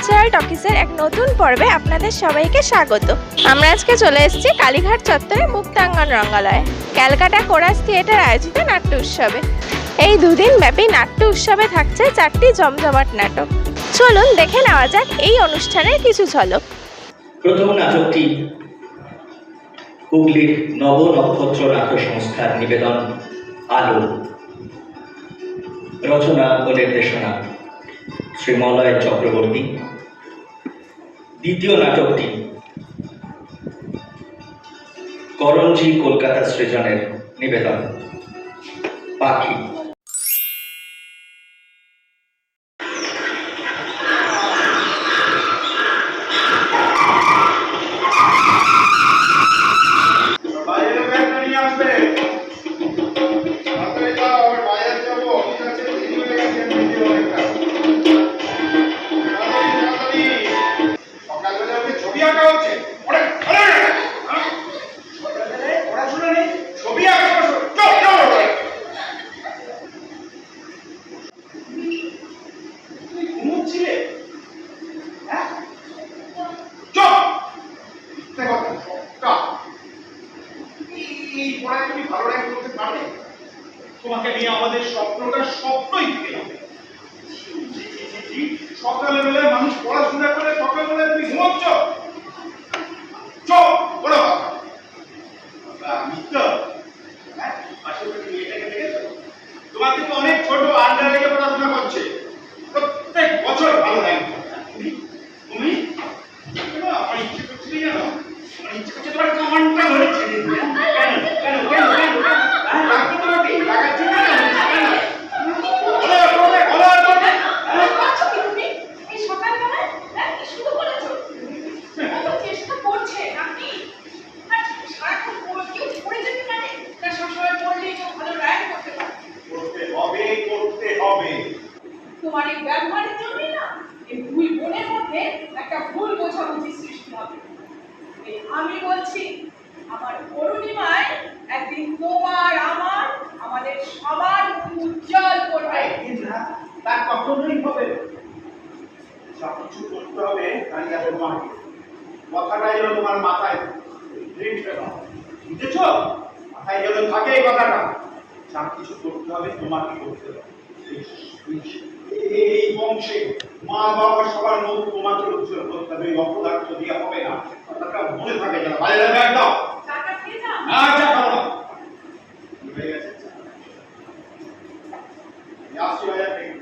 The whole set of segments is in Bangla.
কালচারাল টকিজের এক নতুন পর্বে আপনাদের সবাইকে স্বাগত। আমরা আজকে চলে এসেছি কালীঘাট চত্বরে মুক্তাঙ্গন রঙ্গালয়ে ক্যালকাটা কোরাস থিয়েটার আয়োজিত নাট্য উৎসবে। এই দুদিন ব্যাপী নাট্য উৎসবে থাকছে 4টি জমজমাট নাটক। চলুন দেখে নেওয়া যাক এই অনুষ্ঠানের কিছু ঝলক। প্রথম নাটকটি হুগলির নব নক্ষত্র নাট্য সংস্থার নিবেদন আলো, রচনা ও নির্দেশনা শ্রী মলয় চক্রবর্তী। দ্বিতীয় নাটকটি করঞ্জি কলকাতা সৃজনের নিবেদন পাখি। তোমাকে নিয়ে আমাদের স্বপ্নটা স্বপ্নই থেকে যাবে। সকালে বেলায় মানুষ পড়াশোনা করে, সকাল বেলায় তুমি ঘুমোচ্ছ। তোমাকে তো অনেক ছোট আন্ডারে পড়াশোনা করছে, প্রত্যেক বছর ভালো র্যাঙ্ক। তুমি আমার ইচ্ছে করছিল জানো, আমার ইচ্ছে করছে তোমার কমান্ডটা ধরে ছেড়ে দিবে। কেন কেন কেন তোমার এই ব্যবহারের জন্যই না এই দুই বোনের মধ্যে একটা ভুল বোঝাবুঝি সৃষ্টি হবে। আমি বলছি আমার অরুণিমায় একদিন তোমার আমার আমাদের সবার উজ্জ্বল করবে। তার কখনোই হবে সব কিছু করতে হবে কালিয়া তোমাকে। কথাটা যেন তোমার মাথায় বুঝেছ, মাথায় যেন থাকে এই কথাটা। সব কিছু করতে হবে তোমাকে করতে হবে। এই বংশে মা বাবা সবার মুখ তোমাকে উজ্জ্বল করতে হবে, অপদার্থ দিয়ে হবে না। কথাটা মনে থাকে যেন। ভালো লাগবে একদম। আচ্ছা খাবো হয়ে গেছে। আসছি বাজার থেকে।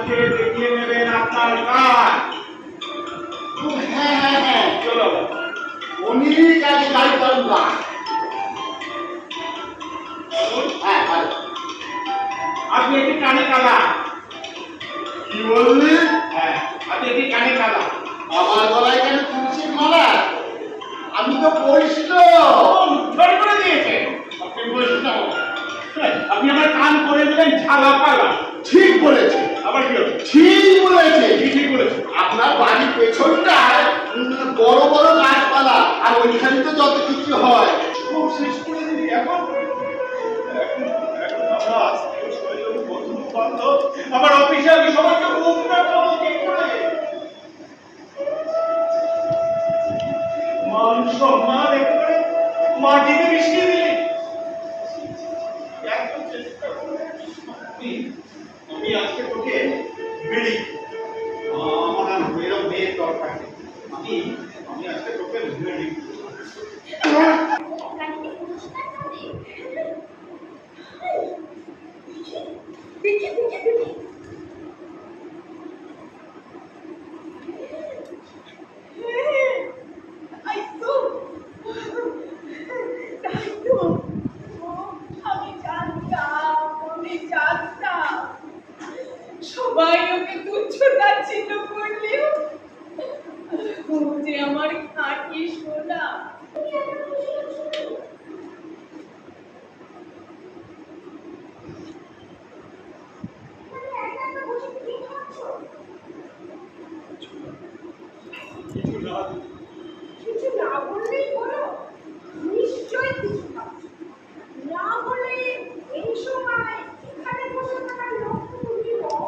সমাজকে দেখিয়ে নেবেন আপনার কাজ। হ্যাঁ হ্যাঁ হ্যাঁ, চলো। উনি কাজে গাড়ি পালন না। হ্যাঁ হ্যাঁ, আপনি একটি কানে কালা। কি বললি? হ্যাঁ, আপনি একটি কানে কালা। আমার গলায় কেন তুলসীর মালা? আমি তো বৈষ্ণব। উদ্ধার করে দিয়েছে। আপনি বৈষ্ণব? আপনি আমার কান করে দিলেন ঝালা পালা। ঠিক বলেছে, আবার কি হলো? ঠিক বলেছে। কি ঠিক বলেছে? আপনার বাড়ির পেছনটায় বড় বড় গাছপালা, আর ওইখানে তো যত কিছু হয়। সব শেষ করে দিবি এখন? এখন আমার আত্মীয় স্বজন, বন্ধু বান্ধব, আমার অফিসে আমি সবাইকে মুখ দেখাবো কি করে? মান সম্মান একেবারে মাটিতে মিশিয়ে দিলি। এত চেষ্টা করে আমি আজকে তোকে মেরে আমার আর এরকম মেয়ের দরকার নেই। আমি আজকে তোকে মেরে দেখি দেখি দেখি সবাই ওকে তুচ্ছ তাচ্ছিল্য করলেও ও যে আমার খাঁটি সোনা। কিছু না বললেই বলো, নিশ্চয়ই কিছু ভাবছো। না বলে এই সময় এখানে বসে থাকার লক্ষ্য তুমি নও।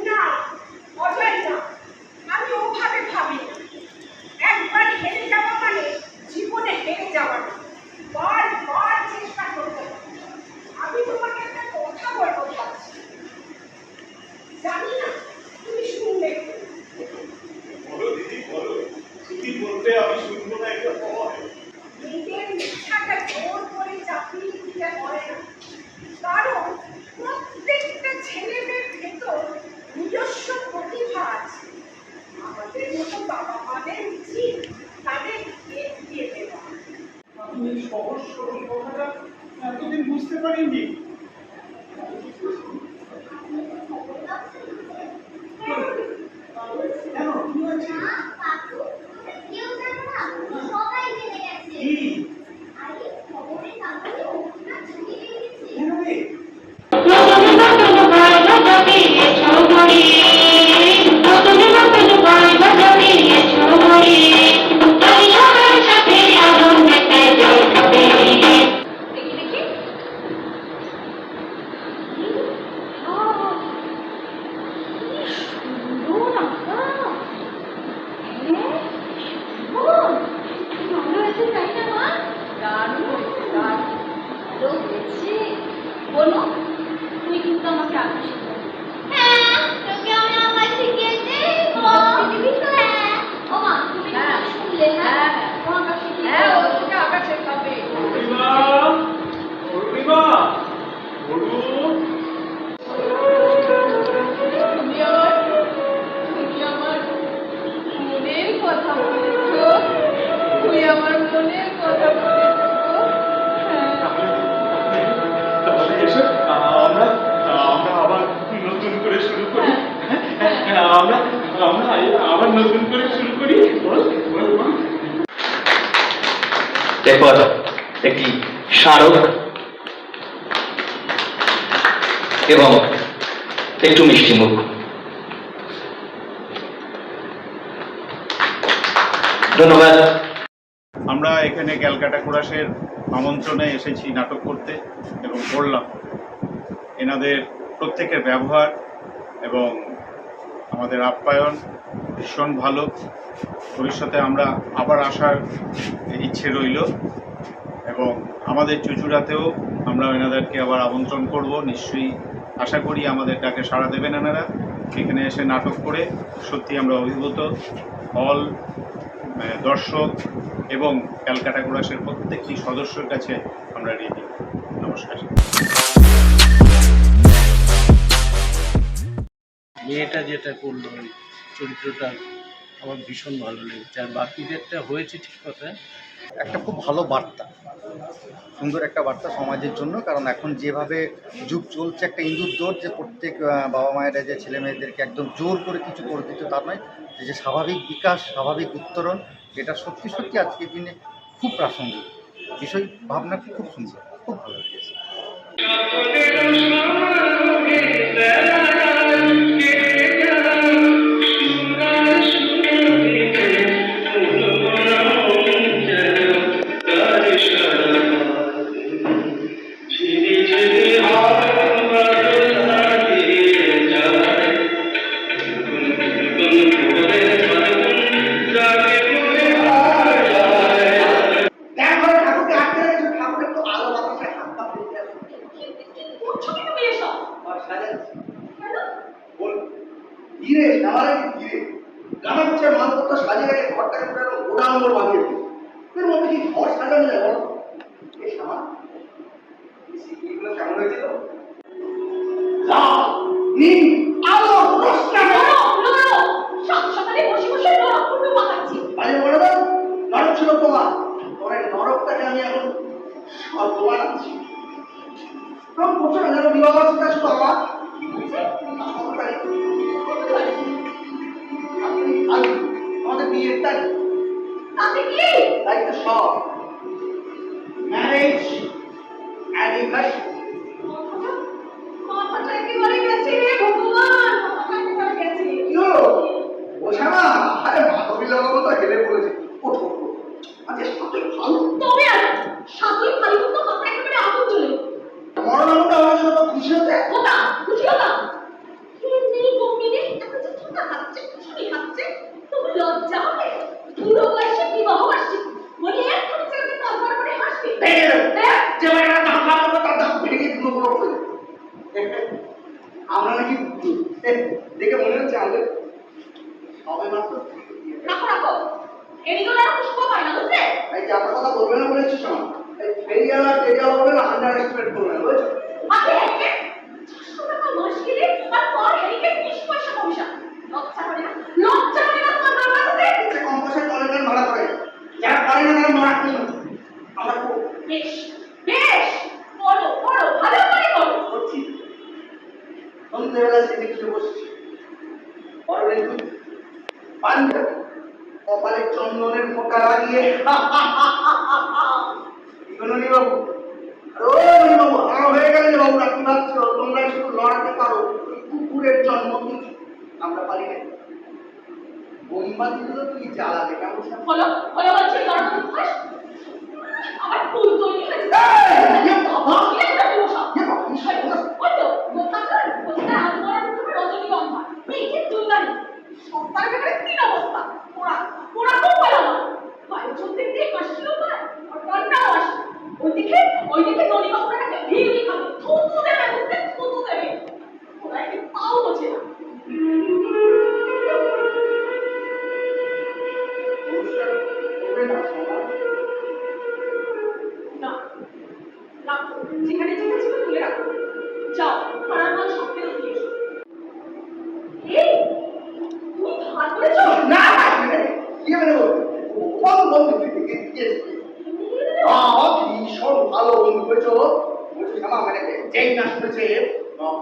না, অজয় না, আমি ওভাবে ভাবি না। একবার হেরে যাওয়া মানে জীবনে হেরে যাওয়া না, বারবার চেষ্টা করতে হবে। আমি তোমাকে একটা কথা বলবো ভাবছি, জানি না তুমি শুনবে কি। বলো দিদি, বলো। তুমি বলতে আমি শুনবো না, এটা হয়। নিজের ইচ্ছাটা জোর করে চাপিয়ে দিতে হয় না, কারণ প্রত্যেকটা ছেলেমেয়ের ভেতর নিজস্ব প্রতিভা আছে। আমাদের মতো বাবা মাদের উচিত তাদের এগিয়ে দেওয়া। আমি এই সহজ সরল কথাটা এতদিন বুঝতে পারিনি। কেন? কি হয়েছে? কি? কেন রে? বলো, তুই কিন্তু আমাকে আঁকা শিখবি। হ্যাঁ, তোকে আমি আঁকা শিখিয়ে দেব। দিবি তো? হ্যাঁ। ও মা, তুমি হ্যাঁ। কি শুনলে? হ্যাঁ, হ্যাঁ, হ্যাঁ। ও আঁকা শিখিয়ে হ্যাঁ, ও দেব। তোকে আঁকা শেখাবে। অরুণিমা! অরুণিমা! অরুণ! তুমি আমার মনের কথা বলেছো, তুই আমার মনের কথা বলেছো। হ্যাঁ। তাহলে এসো, আমরা আবার নতুন করে শুরু করি। আমরা আবার নতুন করে শুরু করি। বল বল মা। এরপর একটি স্মারক এবং একটু মিষ্টি মুখ। ধন্যবাদ। আমরা এখানে ক্যালকাটা কোরাসের আমন্ত্রণে এসেছি নাটক করতে এবং করলাম। এনাদের প্রত্যেকের ব্যবহার এবং আমাদের আপ্যায়ন ভীষণ ভালো। ভবিষ্যতে আমরা আবার আসার ইচ্ছে রইল এবং আমাদের চুঁচুড়াতেও আমরা এনাদেরকে আবার আমন্ত্রণ করব। নিশ্চয়ই আশা করি আমাদের ডাকে সাড়া দেবেন এনারা। এখানে এসে নাটক করে সত্যি আমরা অভিভূত। হল, দর্শক এবং ক্যালকাটা কোরাসের প্রত্যেকটি সদস্যের কাছে আমরা ঋণী। নমস্কার। মেয়েটা যেটা করলো ওই চরিত্রটা আমার ভীষণ ভালো লেগেছে। আর বাকিদেরটা হয়েছে ঠিক কথা। একটা খুব ভালো বার্তা, সুন্দর একটা বার্তা সমাজের জন্য। কারণ এখন যেভাবে যুগ চলছে, একটা ইঁদুর দৌড়, যে প্রত্যেক বাবা মায়েরা যে ছেলে মেয়েদেরকে একদম জোর করে কিছু করে দিত তা নয়, যে স্বাভাবিক বিকাশ, স্বাভাবিক উত্তরণ, এটা সত্যি সত্যি আজকের দিনে খুব প্রাসঙ্গিক বিষয়। ভাবনা খুব সুন্দর, খুব ভালো লেগেছে। দেখো ঠাকুরকে আটকে রেখেছো, ঠাকুর একটু আলো বাতাসে হাত পা ফেলতে আসে। করছো কি তুমি এসব? আর সাজাচ্ছি। কেন? বল, ধীরে নামারে ধীরে গানা হচ্ছে মালপত্র সাজিয়ে রেখে ঘরটাকে পুরো গোড়া নম্বর বানিয়ে দিই। এর মধ্যে কি ঘর সাজানো যায় বলো? এই সামা এগুলো কেমন হয়েছিল? লাল নীল আলো রোশনা সাত সকালে বসে বসে নরকুণ্ড পাকাচ্ছি। আরে বলো না, নরক ছিল তোমার, তোমার এই নরকটাকে আমি এখন স্বর্গ বানাচ্ছি। তখন বলছো না যেন বিবাহ বার্ষিকটা শুধু আমার আমাদের বিয়ের তারিখ, তাতে কি? তাই তো সব ম্যারেজ অ্যানিভার্সারি। মাথাটা একেবারে গেছে রে ভগবান, মাথাটা একেবারে গেছে। কি হলো ওঠা না? আরে মাধবী লাগাবো তো হেলে পড়েছে। ওঠো ওঠো, আচ্ছা সাথে ভালো তবে আর সাতই খালি তো মাথা একেবারে আগুন জ্বলে মরণটা আমার জন্য খুশি হতে। ওটা খুশি হলাম। নেই কমিনে এত যে ছোটা খাচ্ছে, খুশি খাচ্ছে, তুমি লজ্জা হবে? বুড়ো বয়সে বিবাহ বার্ষিকী বলি এখন ছেলেকে তারপর করে হাসবে। যে একটা দাঁড়া করবো তার দাঁত ভেঙে দুটো বড় করে আমরা নাকি দেখে মনে হচ্ছে আমাদের সবে মাত্র রাখো রাখো, এদিকে আর খুশি পায় না বুঝলে? এই যে আপনার কথা বলবে না বলেছি শোনো, এই ফেরিয়ালা টেরিয়ালা হবে না, আন্ডার এস্টিমেট করবে না বুঝেছো? আগে একে 400 টাকা মাস গেলে আর পর এদিকে 20 পয়সা কমিশন। লজ্জা করে না? লজ্জা করে না তোমার বাবা কাছে? সে কম পয়সায় টয়লেটের ভাড়া করে, যারা করে না তারা মারা কিনো আমরা বেশ বেশ, পড়ো পড়ো, ভালো করে পড়ো। করছি। সন্ধ্যেবেলা সেদিকে কিছু বসছি, পরে পাঞ্জাবি কপালে চন্দনের ফোঁটা লাগিয়ে ননী বাবু, ও ননী বাবু, আমার হয়ে গেলে যে বাবু রাখি ভাবছো তোমরা শুধু লড়াতে পারো ওই কুকুরের জন্মদিন, আমরা পারি না। বোম্বা দিলে তো তুমি জ্বালাবে কেমন? হলো হলো বলছি দরকার মুখোশ আমার ফুল তৈরি হয়েছে। বাবা কি একটা বসা এ বাবা বিষয় কথা ওই তো গোপাকার গোটা আন্দোলন করে রজনীগন্ধা মেয়েকে দুলদানি সপ্তাহে ব্যাপারে তিন অবস্থা। ওরা ওরা খুব ভালো আমার বায়ু চলতে দিয়ে আসছিল না আর কান্নাও আসে। ওইদিকে ননিবাবুরা নাকি ভিড়ি খাবে, থুতু দেবে বুঝতে, থুতু দেবে। ওরা একটু তাও বোঝে না। অনুষ্ঠান করবে না সবাই। না রাখো, যেখানে যেখানে ছিল তুলে রাখো। যাও পাড়ার মাল সব ফেরত দিয়ে এসো। এই তুমি ধার করেছো? না কি মানে বল বল ভীষণ ভালো বন্ধু হয়েছো। বলছি শ্যামা মানে যেই না শুনেছে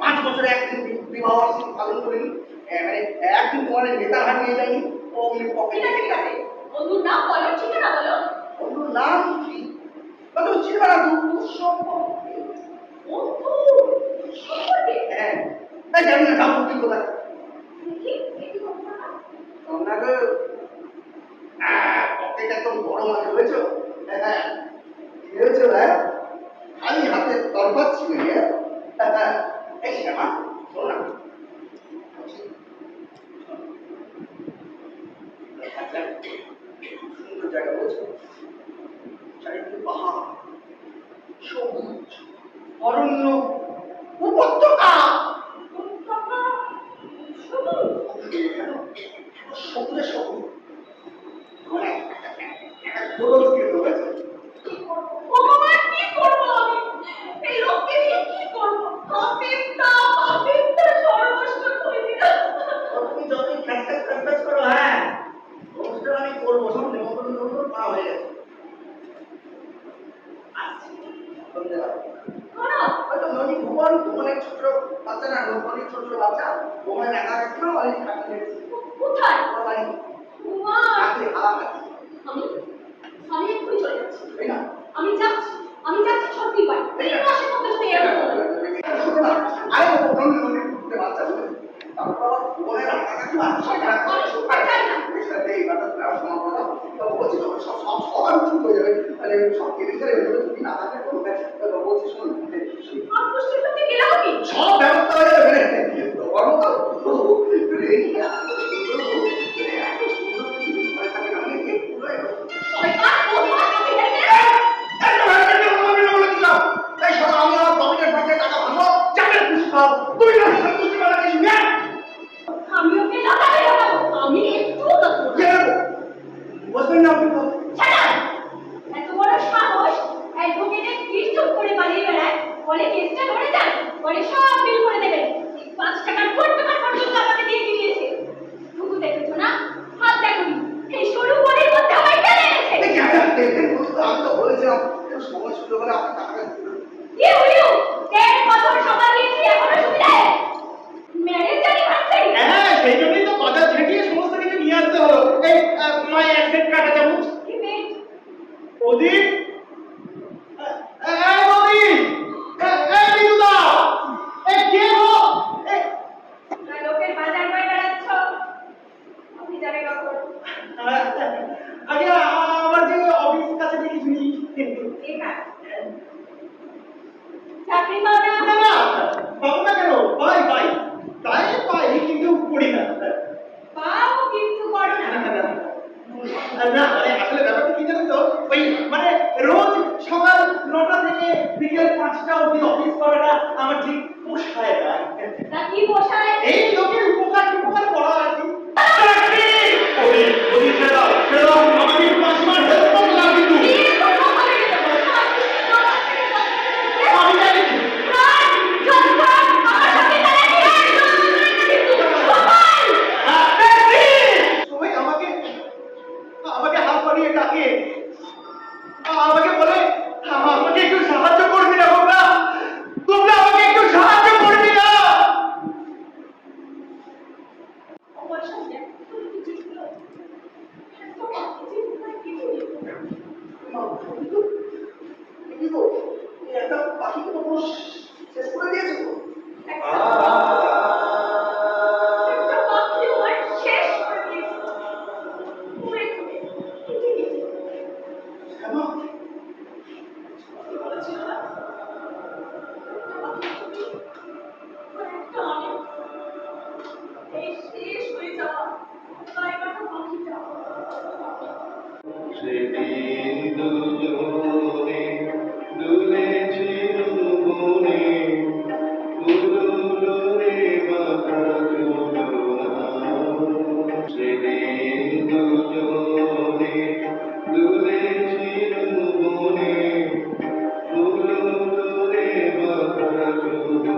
5 বছরে একদিন বিবাহ বার্ষিকী পালন করিনি, মানে একদিন তোমার নেতার হাট নিয়ে যাইনি ও ঠিক আছে ঠিক আছে, বন্ধুর নাম বলো, ঠিকানা বলো। বন্ধুর নাম কি? তুমি চিনবে না সম্পর্কে? বন্ধু সম্পর্কে? হ্যাঁ তাই জানি না যাও তুমি কোথায় দেখি একটু কথা না। আপনাকে পকেট একদম বড় মাছ হয়েছো। হ্যাঁ কি হয়েছে ভাই? খালি হাতে তরবাদ ছিল এই শ্যামা শোনো না, সুন্দর জায়গা বলছো, চারিদিকে পাহাড়, সবুজ, অরণ্য, উপত্যকা। বাচ্চা না অনেক ছোট ছোট বাচ্চা ওখানে একা রাখছিল অনেক খাটে কোথায়? ওরা বাড়ি উমা! রাখলে হালা খাচ্ছে আমি আমি এক্ষুনি চলে যাচ্ছি। তাই না আমি যাচ্ছি সত্যি পাই। এই মাসের মধ্যে যদি এরকম হলো। আরে ও বাচ্চা বলে তারপর আবার ওখানে রাখা রাখি মানুষ আমি শুনতে চাই না। এই বাচ্চা সব বলছি সব সব সবার ঠিক হয়ে যাবে মানে সব কেটে ফেলে তুমি না থাকলে কোনো বলছি শুনুন অপুষ্টির লোকে গেলাম কি? সব ব্যবস্থা হয়ে যাবে বলো তো শয়তান বদমাশ লোকে হেঁটে আমি ওকে লাগাতে লাগাবো। আমি একটুও লাগাবো না। ছাড়া! এত বড় সাহস! অ্যাডভোকেটের ফিস চুপ করে পালিয়ে বেড়ায়। বলে কেসটা লড়ে যান। বলে সব বিল করে দেবেন। 5 টাকার কোট পেপার পর্যন্ত আমাকে দিয়ে দিয়েছে। শুধু দেখেছো না? হাত দেখোনি। এই সরু বলির মধ্যে আমায় টেনে এনেছে। আমি তো বলেছিলাম সময় ছিল বলে আপনার টাকা ইউ! 1.5 বছর সময় দিয়েছি এখনো সুবিধা নেই। Marriage anniversary. হ্যাঁ সেই জন্যই তো বাজার ঝেঁটিয়ে সমস্ত কিছু নিয়ে আসতে হলো এই মাই অ্যাসেট কাটা চামচ ওদি এই ওদি এই বিদুদা এই কে গো এই লোকের বাজার করে বেড়াচ্ছ। আপনি যাবে কখন? আগে আমার যে অফিস কাছে দিয়ে কিছু নেই চাকরি পাও না? না না পাবো না কেন পাই পাই তাই পাই কিন্তু করি না পাও কিন্তু করো না। না মানে আসলে ব্যাপারটা কি জানেন তো ওই মানে রোজ সকাল 9টা থেকে বিকেল 5টা অবধি অফিস করাটা আমার ঠিক পোষায় না তা কি পোষায়? এই লোকের উপকার করা আর কি ওই ওই ছেড়ে দাও আমাকে 5 মাস হেল্প করতে কিন্তু আমি জানি সবাই আমাকে হাত বাড়িয়ে ডাকে আমাকে বলে আমাকে একটু সাহায্য করবি না তোমরা আমাকে একটু সাহায্য করবি না আমার সামনে তুমি কিছু ছিল। তোমার কিছু নেই। একটা পাখিকে তো শেষ করে দিয়েছে তো একটা পাখি আমার শেষ করে দিয়েছে। উড়ে উড়ে কেটে গেছে। কেন বলেছিল না? একটা আমি এই শেষ হয়ে যাওয়া জায়গাটা পাখিটা সেদিন দুজনে দুলেছিল বনে দুলুলুরে মাথা দুলনা সেদিন দুজনে দুলেছিল বনে দুলুলুরে মাথা দুলনা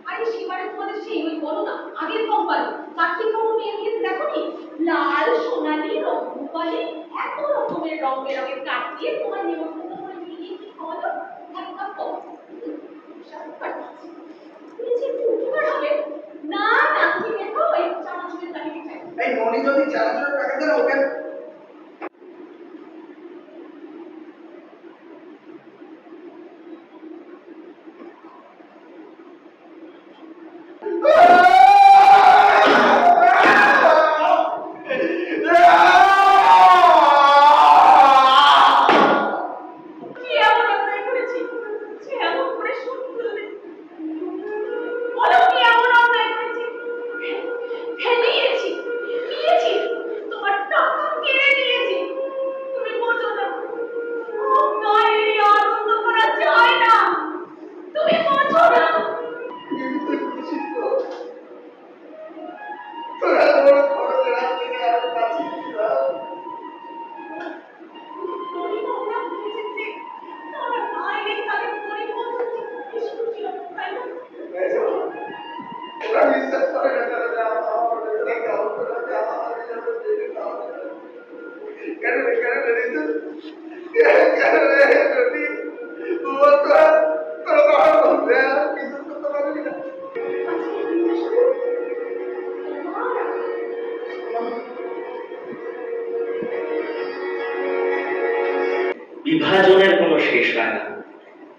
আরে সেবারে তোমাদের সেই ওই বলো না আগের কোম্পানি চাকরি খবর নিয়ে গিয়ে দেখোনি লাল সোনালি রূপালি এত রকমের রং বেরঙের কাঠ দিয়ে তোমার নিমন্ত্রণ করে নিয়ে গিয়ে কি খাওয়ালো এক কাপ কফি উপকার হবে না না তুমি দেখো এই চানাচুরের প্যাকেট খাই এই মনি যদি চানাচুরের টাকা দেন ওকে কি এমন অন্যায় করেছি সে এমন করে শুন করলে বলো কি এমন অন্যায় করেছি নিয়েছি তোমার টাকা কেড়ে নিয়েছি তুমি বোঝো না অন্যায় আনন্দ করা যায় না তুমি বোঝো না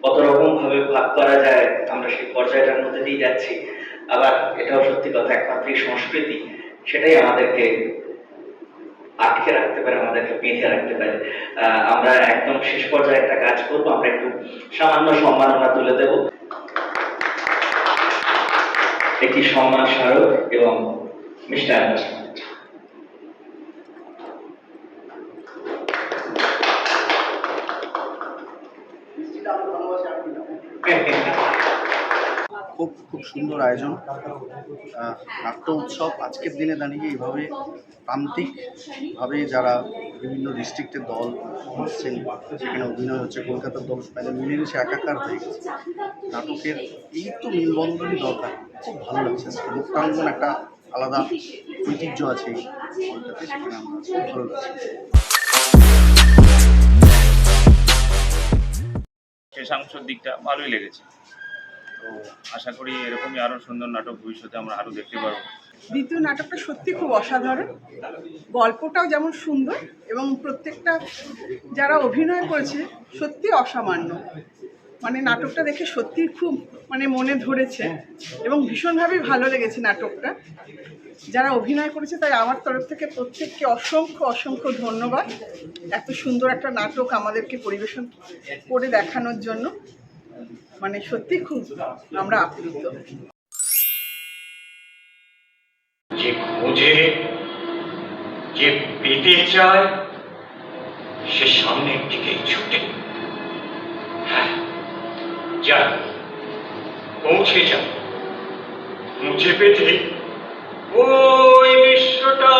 কত রকম ভাবে ভাগ করা যায় আমরা সেই পর্যায়টার মধ্যে দিয়ে যাচ্ছি। আবার এটাও সত্যি কথা, একমাত্র সংস্কৃতি সেটাই আমাদেরকে আটকে রাখতে পারে, আমাদেরকে বেঁধে রাখতে পারে। আমরা একদম শেষ পর্যায়ে একটা কাজ করব, আমরা একটু সামান্য সম্মাননা তুলে দেব, একটি সম্মান স্মারক এবং মিষ্টান্ন। খুব খুব সুন্দর আয়োজন, নাট্য উৎসব আজকের দিনে দাঁড়িয়ে এইভাবে প্রান্তিকভাবে যারা বিভিন্ন ডিস্ট্রিক্টের দল আসছেন, সেখানে অভিনয় হচ্ছে, কলকাতার দল মিলেমিশে একাকার হয়ে গেছে। নাটকের এই তো মেলবন্ধনই দরকার, খুব ভালো লাগছে। মুক্তাঙ্গন একটা আলাদা ঐতিহ্য আছে কলকাতায়, সেখানে আমরা খুব ভালো লাগছে। শেষাংশের দিকটা ভালোই লেগেছে, তো আশা করি এরকমই আরও সুন্দর নাটক ভবিষ্যতে আমরা আরও দেখতে পারবো। দ্বিতীয় নাটকটা সত্যি খুব অসাধারণ, গল্পটাও যেমন সুন্দর এবং প্রত্যেকটা যারা অভিনয় করেছে সত্যি অসামান্য। মানে নাটকটা দেখে সত্যি খুব মনে ধরেছে এবং ভীষণভাবে ভালো লেগেছে নাটকটা। যারা অভিনয় করেছে তাই আমার তরফ থেকে প্রত্যেককে অসংখ্য অসংখ্য ধন্যবাদ, এত সুন্দর একটা নাটক আমাদেরকে পরিবেশন করে দেখানোর জন্য। সত্যি খুব আমরা আপ্লুত। যে খোঁজে, যে পেতে চায়, সে সামনের দিকে ছুটে। হ্যাঁ, যা পৌঁছে যা, মুছে পেতে ওই বিশ্বটা।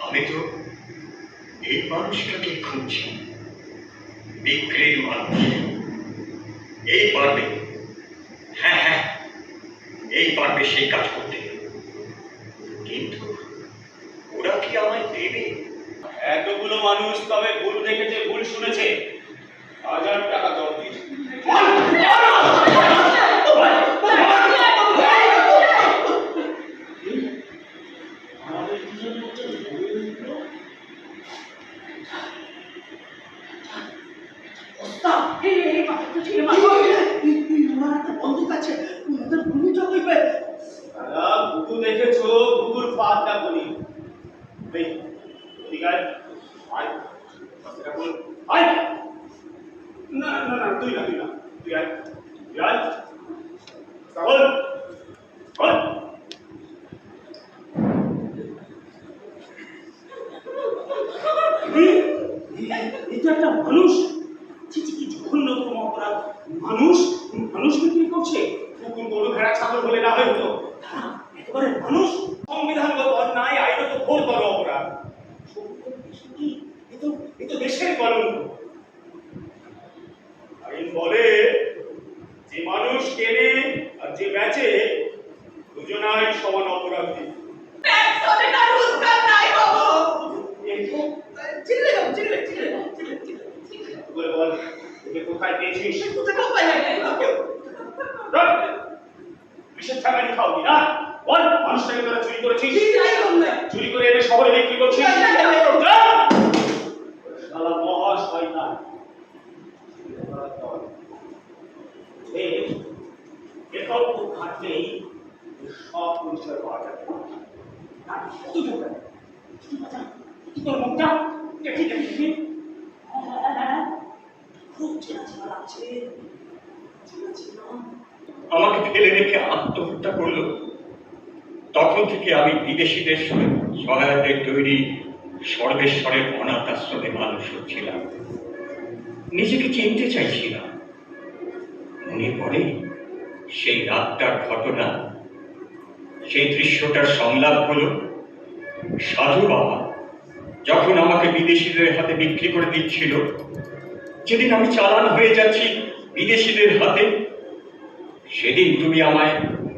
আমি তো এই মানুষটাকে খুঁজছি, বিক্রির মানুষ। এই পারবে, হ্যাঁ হ্যাঁ, এই পারবে সেই কাজ করতে, কিন্তু ওরা কি আমায় দেবে? এতগুলো মানুষ তবে ভুল দেখেছে, ভুল শুনেছে। 1000 টাকা দর দিয়েছে। দেখেছো কুকুর পাতটা বলি না না না, তুই না, তুই না, তুই আয়, তুই আয়। শ্রাবণ, এটা একটা মানুষ। মানুষ মানুষ বিক্রি করছে। কুকুর গরু ভেড়া ছাগল বলে না হয় হতো, একেবারে মানুষ। সংবিধানগত অন্যায়, আইনত ঘোরতর অপরাধ। এ তো দেশের কলঙ্ক। আইন বলে যে মানুষ কেনে আর যে বেচে দুজনাই সমান অপরাধী। একজনের রোজগার নাই বাবু। চিল্লে বল, একে কোথায় পেয়েছিস? কিসের ঠেকানি খাওনি না? বল, মানুষটাকে তোরা চুরি করেছিস? চুরি করে এনে শহরে বিক্রি করছিস? শালা মহা শয়তান। এসব খুব খাটলেই সব পরিচয় পাওয়া যাবে। তোর মুখটা দেখি খুব চেনা লাগছে। আমাকে ফেলে রেখে আত্মহত্যা করলো। তখন থেকে আমি বিদেশিদের সহায়তায় তৈরি সর্বেশ্বরের অনাথ আশ্রমে মানুষ হচ্ছিলাম। নিজেকে চিনতে চাইছিলাম। মনে পড়ে সেই রাতটার ঘটনা, সেই দৃশ্যটার সংলাপ হলো সাধু বাবা যখন আমাকে বিদেশিদের হাতে বিক্রি করে দিচ্ছিল। যেদিন আমি চালান হয়ে যাচ্ছি বিদেশিদের হাতে, সেদিন তুমি আমায়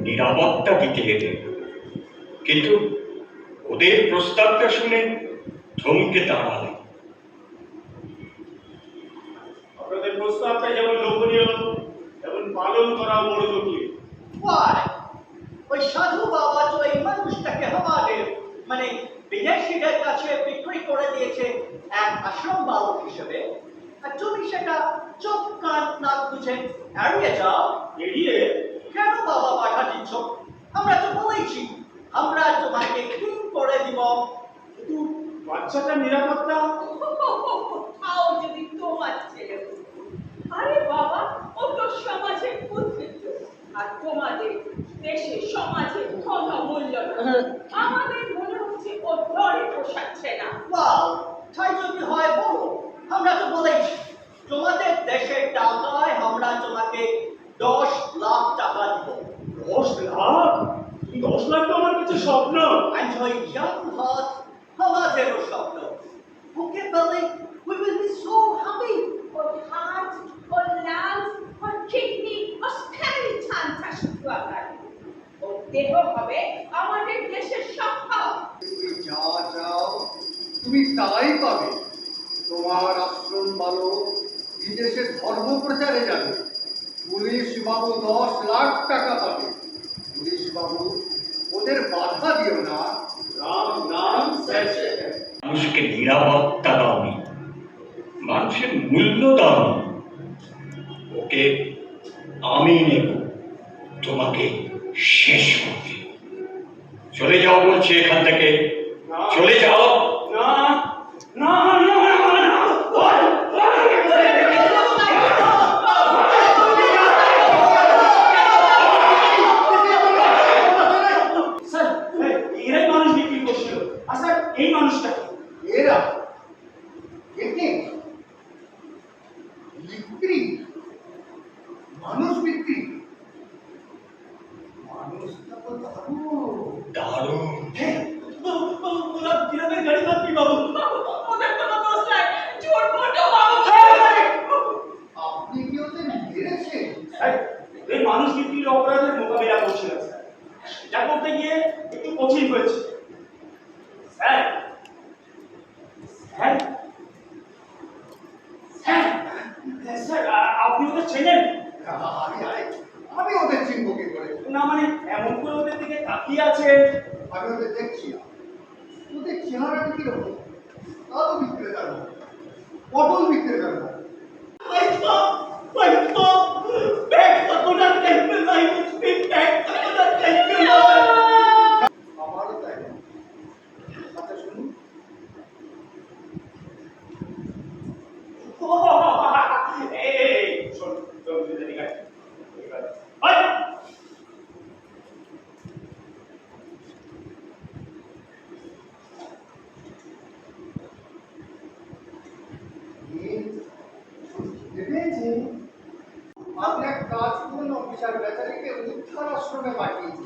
নিরাপত্তা দিতে এলে, কিন্তু ওদের প্রস্তাবটা শুনে থমকে দাঁড়ালে। আপনাদের প্রস্তাবটা যেমন লোভনীয়, তেমন পালন করা বড় জটিল। ওই সাধু বাবা তো এই মানুষটাকে আমাদের মানে বিদেশিদের কাছে বিক্রি করে দিয়েছে এক আশ্রম বালক হিসেবে, আর তুমি সেটা চোখ কান নাক বুঝে এড়িয়ে যাও। এড়িয়ে কেন বাবা পাঠা দিচ্ছ? আমরা তো বলেইছি আমরা তোমাকে ক্লিন করে দিব। কিন্তু বাচ্চাটার নিরাপত্তা। তাও যদি তোমার ছেলে হতো। আরে বাবা, ও তো সমাজের উদ্ভিদ, আর তোমাদের দেশে সমাজে কোনো মূল্য না। আমাদের মনে হচ্ছে ও ধরে পোষাচ্ছে না। ওয়াও, তাই যদি হয় বলো। আমরা তো বলেইছি তোমাদের দেশের টাকায় আমরা তোমাকে 10 লাখ টাকা দিব। 10 লাখ? 10 লাখ তো আমার কাছে স্বপ্ন। And her young heart, আমাদেরও স্বপ্ন। ওকে বলে we will be so happy. Or heart, or lungs, or kidney, or skeleton শুধু আকার। ওর দেহ হবে আমাদের দেশের সম্পদ। তুমি যা চাও তুমি তাই পাবে। তোমার আশ্রম বালক বিদেশে ধর্ম প্রচারে যাবে, পুলিশ বাবু 10 লাখ টাকা পাবে। পুলিশ বাবু ওদের বাধা দিও না। রাম নাম সে মানুষকে নিরাপত্তা দাওনি, মানুষের মূল্য দাওনি। ওকে আমি নেব, তোমাকে শেষ করতে। চলে যাও বলছি এখান থেকে, চলে যাও। না না না না। স্যার, এরাই মানুষ বিক্রি করছিল। আর স্যার, এই মানুষটা এরা একে বিক্রি, মানুষ বিক্রি। মানুষটা তো দারুণ। ওরা কিরামের গাড়ি বাপি বাবু। ওদের কোনো দোষ নাই, চোর মোটো বাবু। আপনি কি ওদের মেরেছেন? স্যার, এই মানুষ বিক্রির অপরাধের মোকাবিলা করছিলেন স্যার। সেটা করতে গিয়ে একটু কঠিন হয়েছে। স্যার স্যার স্যার স্যার, আপনি ওদের চেনেন? আমি ওদের চিনব কি করে? না মানে এমন করে ওদের দিকে তাকিয়ে আছে। আমি ওদের দেখছি না। ওদের চেহারাটা কিরকম? আলু বিক্রেতার মতো, পটল বিক্রেতার মতো। আমারও তাই। আচ্ছা শুনুন, অফিসার বেচারিকে উদ্ধার আশ্রমে পাঠিয়েছি।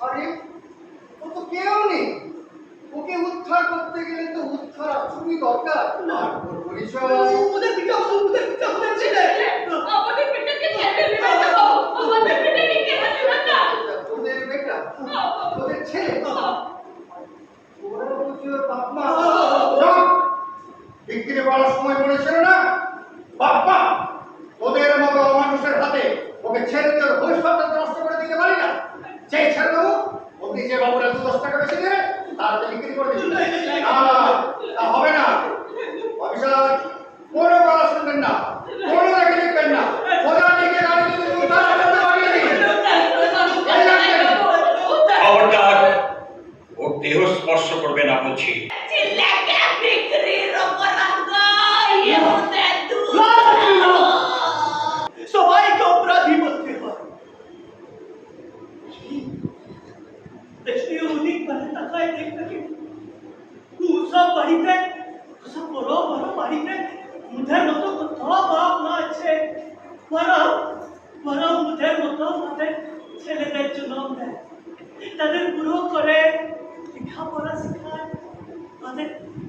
আরে ও তো কেউ নেই, ওকে উদ্ধার করতে গেলে তো উদ্ধার আশ্রমই দরকার। আর ওর পরিচয় ওদের পিতা ওদের ছেলে আমাদের পিতাকে ছেড়ে দিবেন না বাবু, আমাদের পিতাকে ছেড়ে দিবেন না। ওদের বেটা, ওদের ছেলে, ওরা বলছে ওর বাপ মা। বিক্রি করার সময় বলেছিল না বাপ্পা, ওদের মতো মানুষের হাতে ওকে ছেড়ে দিয়ে ভবিষ্যৎটা নষ্ট করে দিতে পারি না। সেই ছেড়ে দেবো, ওকে যে বাবুরা 10 টাকা বেশি দেবে তার বিক্রি করে দিবে। তা হবে না অফিসার, কোনো কথা শুনবেন না, কোনো দেখে দেখবেন না, ওরা দিকে গাড়ি দিয়ে উদ্ধার করতে পারিয়ে দিন। খবরদার, ওর দেহ স্পর্শ করবে না বলছি। সবাইকে অপরাধী বলতে হয়। অধিক মানে তাকায় দেখতে সব বাড়িতে, সব বড় বড় বাড়িতে মুধের মতো কোথাও বাপ না আছে, বরং মুধের মতো তাদের ছেলেদের জন্ম দেয়, তাদের বুড়ো করে লেখাপড়া শেখায়,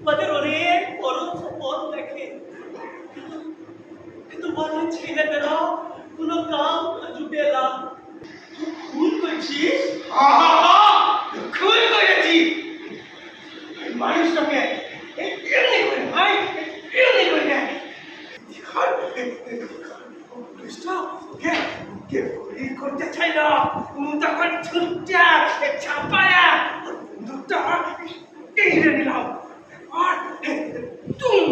তাদের অনেক বড় স্বপ্ন দেখে। কিন্তু বড় ছেলেদেরও কোনো কাম জুটে না। খুন করছিস? খুন করেছি মানুষটাকে এমনি করে ভাই, এমনি করে দেয়। কে গুলি করতে চাই না তখন ছুটটা ছাপায়া দুটা কেড়ে নিলাম আর তুম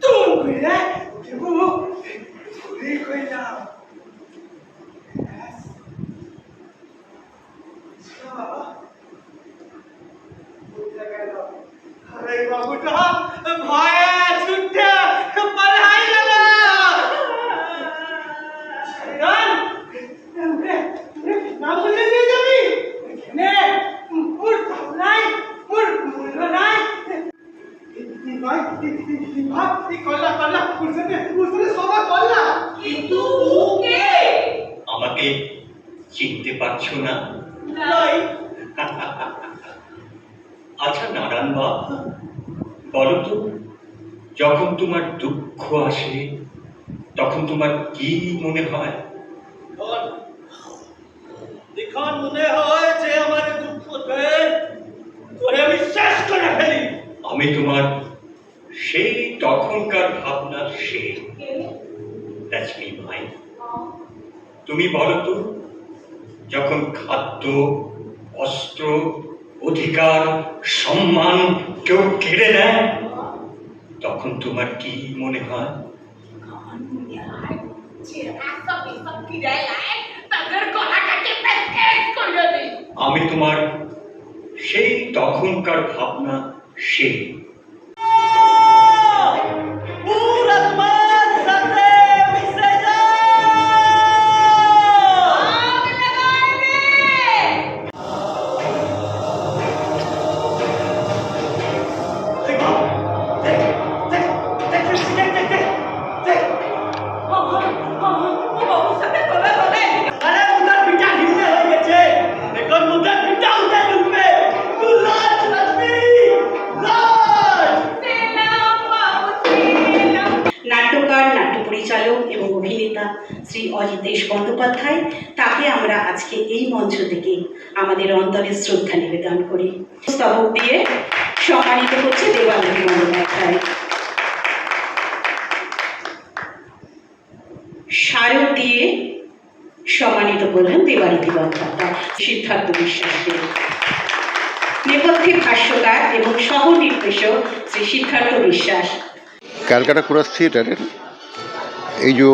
তুম করে গুলি করলাম। আরে বাবুটা ভয়ে ছুটে পালাই গেল। না বলে নিয়ে যাবি এখানে মোর দাম নাই, মোর মূল্য নাই। ভাই কল্লা কল্লা উঠতে সবাই কল্লা, কিন্তু আমাকে চিনতে পারছো না? আচ্ছা নারায়ণ বাপ, বলো তো, যখন তোমার দুঃখ আসে তখন তোমার কি মনে হয়? এখন মনে হয় যে আমার দুঃখ তোরে আমি শেষ করে ফেলি। আমি তোমার সেই তখনকার ভাবনার সেই লক্ষ্মী ভাই। তুমি বলো তো, যখন খাদ্য, অস্ত্র, অধিকার, সম্মান কেউ কেড়ে নেয় তখন তোমার কি মনে হয়? আমি তোমার সেই তখনকার ভাবনা সেই। নাট্যকার, নাট্য পরিচালক এবং অভিনেতা শ্রী অজিতেশ বন্দ্যোপাধ্যায়, তাকে আমরা আজকে এই মঞ্চ থেকে আমাদের অন্তরের শ্রদ্ধা নিবেদন করি। স্তবক দিয়ে সম্মানিত হচ্ছে দেবালতী বন্দ্যোপাধ্যায়। স্মারক দিয়ে সম্মানিত করলেন দেবালতী বন্দ্যোপাধ্যায়। সিদ্ধার্থ বিশ্বাসকে নেপথ্যে ভাষ্যকার এবং সহ নির্দেশক শ্রী সিদ্ধার্থ বিশ্বাস। ক্যালকাটা কোরাস থিয়েটারের এই যে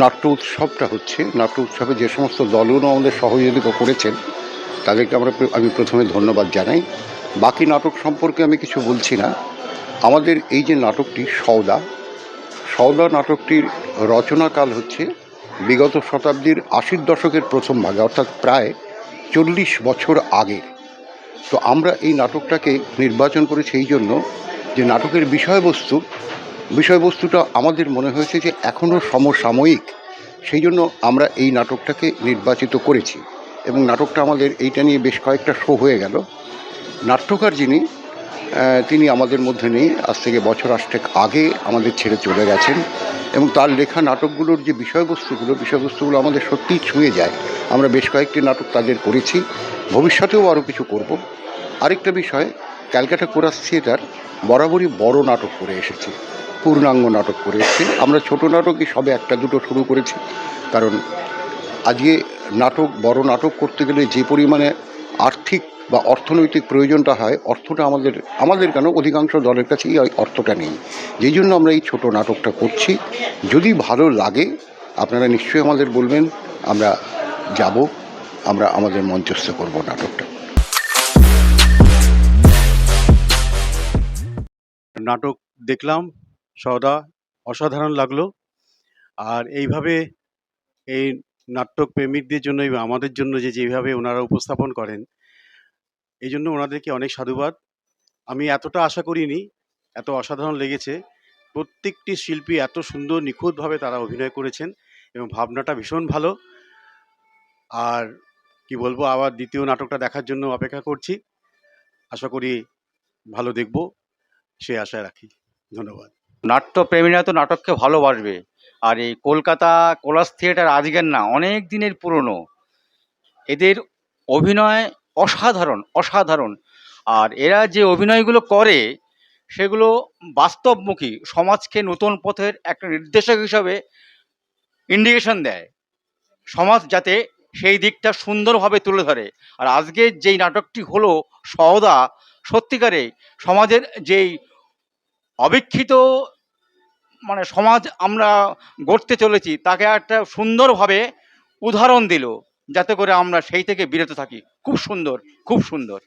নাট্য উৎসবটা হচ্ছে, নাট্য উৎসবে যে সমস্ত দলগুলো আমাদের সহযোগিতা করেছেন তাদেরকে আমি প্রথমে ধন্যবাদ জানাই। বাকি নাটক সম্পর্কে আমি কিছু বলছি না। আমাদের এই যে নাটকটি সওদা নাটকটির রচনাকাল হচ্ছে বিগত শতাব্দীর 80-র দশকের প্রথম ভাগে, অর্থাৎ প্রায় 40 বছর আগে। তো আমরা এই নাটকটাকে নির্বাচন করেছি এই জন্য যে নাটকের বিষয়বস্তু বিষয়বস্তুটা আমাদের মনে হয়েছে যে এখনও সমসাময়িক, সেই জন্য আমরা এই নাটকটাকে নির্বাচিত করেছি। এবং নাটকটা আমাদের এইটা নিয়ে বেশ কয়েকটা শো হয়ে গেল। নাট্যকার যিনি তিনি আমাদের মধ্যে নেই, আজ থেকে বছর 8 আগে আমাদের ছেড়ে চলে গেছেন। এবং তার লেখা নাটকগুলোর যে বিষয়বস্তুগুলো আমাদের সত্যিই ছুঁয়ে যায়। আমরা বেশ কয়েকটি নাটক তাদের করেছি, ভবিষ্যতেও আরও কিছু করব। আরেকটা বিষয়, ক্যালকাটা কোরাস থিয়েটার বরাবরই বড় নাটক করে এসেছে, পূর্ণাঙ্গ নাটক করে এসেছে। আমরা ছোট নাটকই সবে 1-2 শুরু করেছি, কারণ আজকে বড় নাটক করতে গেলে যে পরিমাণে আর্থিক বা অর্থনৈতিক প্রয়োজনটা হয়, অর্থটা আমাদের কেন অধিকাংশ দলের কাছেই অর্থটা নেই। যেই জন্য আমরা এই ছোট নাটকটা করছি। যদি ভালো লাগে আপনারা নিশ্চয়ই আমাদের বলবেন, আমরা যাব, আমরা আমাদের মঞ্চস্থ করব নাটকটা। নাটক দেখলাম, সদা অসাধারণ লাগলো। আর এইভাবে এই নাটক প্রেমিকদের জন্য এবং আমাদের জন্য যেভাবে ওনারা উপস্থাপন করেন, এই জন্য ওনাদেরকে অনেক সাধুবাদ। আমি এতটা আশা করিনি, এত অসাধারণ লেগেছে। প্রত্যেকটি শিল্পী এত সুন্দর নিখুঁতভাবে তারা অভিনয় করেছেন এবং ভাবনাটা ভীষণ ভালো। আর কি বলবো, আবার দ্বিতীয় নাটকটা দেখার জন্য অপেক্ষা করছি। আশা করি ভালো দেখব, সে আশা রাখি। ধন্যবাদ। নাট্যপ্রেমীরা তো নাটককে ভালোবাসবে। আর এই কলকাতা কোরাস থিয়েটার আজকের না, অনেক দিনের পুরনো। এদের অভিনয় অসাধারণ। আর এরা যে অভিনয়গুলো করে সেগুলো বাস্তবমুখী, সমাজকে নতুন পথের একটা নির্দেশক হিসাবে ইন্ডিকেশন দেয়, সমাজ যাতে সেই দিকটা সুন্দরভাবে তুলে ধরে। আর আজকের যেই নাটকটি হলো সওদা, সত্যিকারে সমাজের যেই অবিক্ষিত সমাজ আমরা গড়তে চলেছি তাকে একটা সুন্দরভাবে উদাহরণ দিল, যাতে করে আমরা সেই থেকে বিরত থাকি। খুব সুন্দর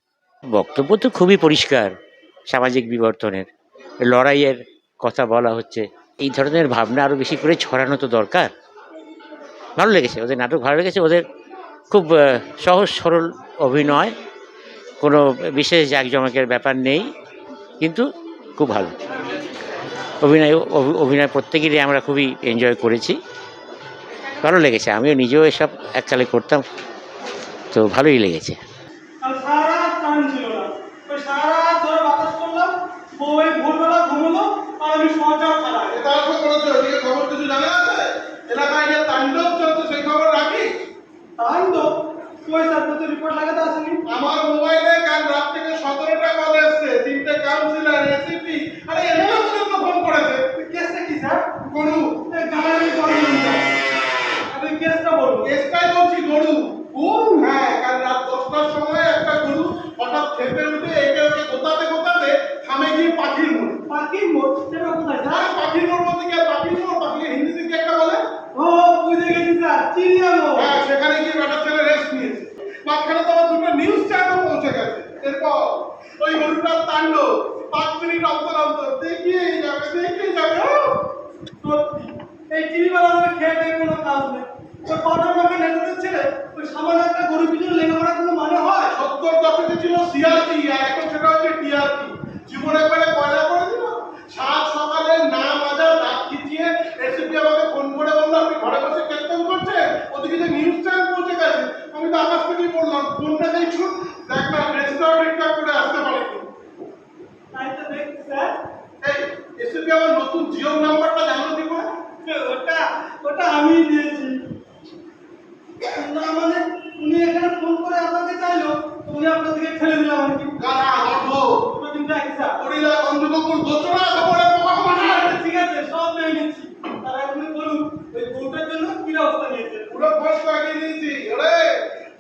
বক্তব্য তো খুবই পরিষ্কার, সামাজিক বিবর্তনের লড়াইয়ের কথা বলা হচ্ছে। এই ধরনের ভাবনা আরও বেশি করে ছড়ানো তো দরকার। ভালো লেগেছে ওদের নাটক, ভালো লেগেছে ওদের। খুব সহজ সরল অভিনয়, কোনো বিশেষ জাঁকজমকের ব্যাপার নেই, কিন্তু খুব ভালো অভিনয় প্রত্যেকেরই আমরা খুবই এনজয় করেছি, ভালো লেগেছে। আমিও নিজেও এসব এককালে করতাম, তো ভালোই লেগেছে। সারা রাত কারেন্ট ছিল না, ওই সারা রাত ধরে বাতাস করলাম, বউ ভোরবেলা ঘুমলো আর আমি সমাচার খারাপ। এটা অল্প করেছো, এদিকে খবর কিছু জানা আছে? এলাকায় যে তাণ্ডব চলছে সেই খবর রাখি? তাণ্ডব? কই স্যার, তো রিপোর্ট লাগাতে আসেনি? আমার মোবাইলে কাল রাত থেকে 17টা কল এসছে, 3টে কাউন্সিলর, এসিপি, আরে এমএলএ পর্যন্ত ফোন করেছে। কেসটা কি স্যার? গরু গাড়ি গরু আপনি কেসটা বলুন। কেসটাই বলছি, গরু। হ্যাঁ, কাল রাত 10টার সময় একটা গরু হঠাৎ খেপে উঠে একে গোতাতে থামে গিয়ে পাখির মোড়। সেটা কোথায় স্যার? পাখির মোড় বলতে কি আর পাখির মোড়? পাখিকে হিন্দিতে কি একটা বলে? ও বুঝে গেছি স্যার, চিড়িয়ানো। হ্যাঁ, সেখানে গিয়ে বেটা ছেলে রেস্ট নিয়েছে। মাঝখানে তো আবার 2টা নিউজ চ্যানেল পৌঁছে গেছে। এরপর ওই গরুটার তাণ্ডব 5 মিনিট অন্তর দেখিয়েই যাবে। সত্যি এই টিভি বানানোর খেয়ে কোনো কাজ নেই। ওই পাউডার মাখা নেতাদের ছেলে ওই সামান্য একটা গরু পিছনে লেগে পড়ার কোনো মানে হয়? 70 দশকে ছিল সিআরপি, আর এখন সেটা হচ্ছে টিআরপি। জীবনে একবারে পয়লা করে দিল। সাত সকালে না মাজা দাঁত খিচিয়ে এসিপি আমাকে ফোন করে বললো আপনি ঘরে বসে কীর্তন করছেন, ওদিকে যে নিউজ চ্যানেল পৌঁছে গেছে। আমি তো আকাশ থেকেই বললাম ফোনটা দেখছু, দেখ না রেস্টুরেন্টটা করে আসতে পারিনি। তাই তো দেখছি স্যার। এই এসিপি আমার নতুন জিও নাম্বারটা জানো দিব? ওটা আমি দিয়েছি। না মানে উনি এখানে ফোন করে আপনাকে চাইলো, উনি আপনাদেরকে ঠেলে দিলাম আর কি। কারা অর্ধ ওটা কিন্তু একসা ওরিলা বন্ধুকপুর গোচরা খবরে বাবা না। ঠিক আছে, সব মেনে নিচ্ছি। তারা আপনি বলুন ওই গরুটার জন্য কি ব্যবস্থা নিয়েছেন? পুরো ফসকা আগে নিয়েছি। আরে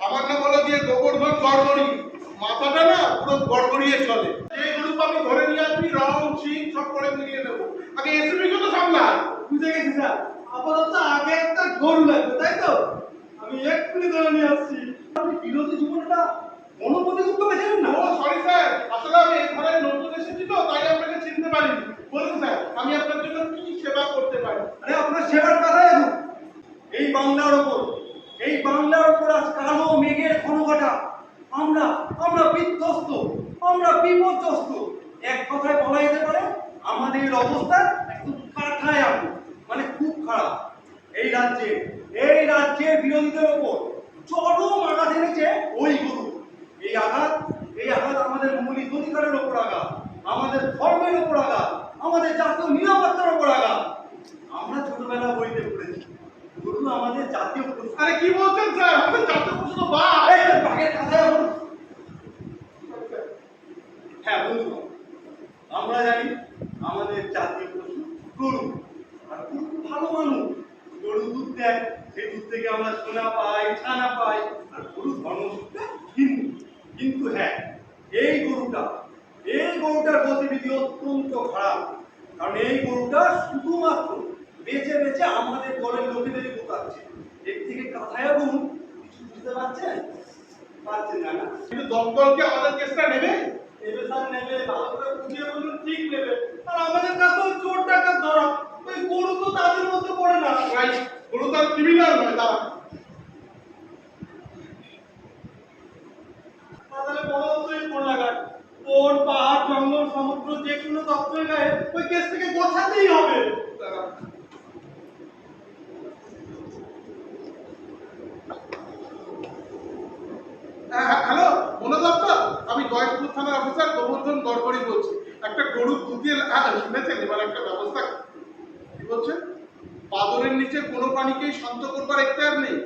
আমার নাম হলো দিয়ে গোবর্ধন গড়গড়ি, মাথাটা না পুরো গড়গড়িয়ে চলে। এই গরু আমি ধরে নিয়ে আসবি, রং সিং সব করে মিলিয়ে নেবো। আগে এসিপি কে তো সামলা। বুঝে গেছি স্যার, আপাতত আগে একটা গরু লাগবে, তাই তো? আমি এক্ষুনি ধরে নিয়ে আসছি। আপনি বিরোধী জীবনটা মনোপ্রতিযুক্ত পেয়েছেন না? ও সরি স্যার, আসলে আমি এই ঘরে নতুন এসেছি তো তাই আপনাকে চিনতে পারিনি। বলুন স্যার, আমি আপনার জন্য কি সেবা করতে পারি? আরে আপনার সেবার কথাই এখন এই বাংলার ওপর আজ কালো মেঘের ঘনঘটা। আমরা বিধ্বস্ত, আমরা বিপর্যস্ত। এক কথায় বলা যেতে পারে আমাদের অবস্থা একদম কাঠায় আগুন, মানে খুব খারাপ। এই রাজ্যে বিরোধীদের ওপর চরম আঘাত এনেছে ওই গরু। এই আঘাত আমাদের মৌলিক অধিকারের ওপর আঘাত, আমাদের ধর্মের ওপর আঘাত, আমাদের জাতীয় নিরাপত্তার ওপর আঘাত। আমরা ছোটবেলা বইতে পড়েছি গরু আমাদের জাতীয় পশু। আরে কি বলছেন স্যার, আমাদের জাতীয় পশু তো বাঘ। বাঘের কথা বলুন। হ্যাঁ বন্ধু, আমরা জানি আমাদের জাতীয় পশু গরু। আর গরু খুব ভালো মানুষ, গরু দুধ দেয়, সেই দুধ থেকে আমরা সোনা পাই, ছানা পাই। আর গরু ধর্মসূত্রে হিন্দু। কিন্তু হ্যাঁ, এই গরুটার গতিবিধি অত্যন্ত খারাপ। কারণ এই গরুটা শুধুমাত্র বেঁচে বেঁচে আমাদের দলের লোকেদেরই বোকাচ্ছে। এর থেকে কাঁথায় আগুন, কিছু বুঝতে পারছেন না? কিন্তু দমকলকে আমাদের কেসটা নেবে? নেবে স্যার, নেবে। ভালো করে বুঝিয়ে বলুন, ঠিক নেবে। আর আমাদের কাছেও চোর ডাকাত ধরা, ওই গরু তো তাদের মধ্যে পড়ে না। ভাই গরু তো আর ক্রিমিনাল নয়। তাহলে বড় তুই কোন লাগায় কোন পাহাড়, জঙ্গল, সমুদ্র, যে কোনো দপ্তরের গায়ে ওই কেস থেকে গোছাতেই হবে। হ্যালো বন দপ্তর, আমি জয়পুর থানার অফিসার গোবর্ধন গড়করি বলছি। একটা গরু দুধে শুনেছেন, এবার একটা ব্যবস্থা কি বলছেন? বাদরের নিচে কোনো প্রাণীকেই শান্ত করবার এখতিয়ার নেই,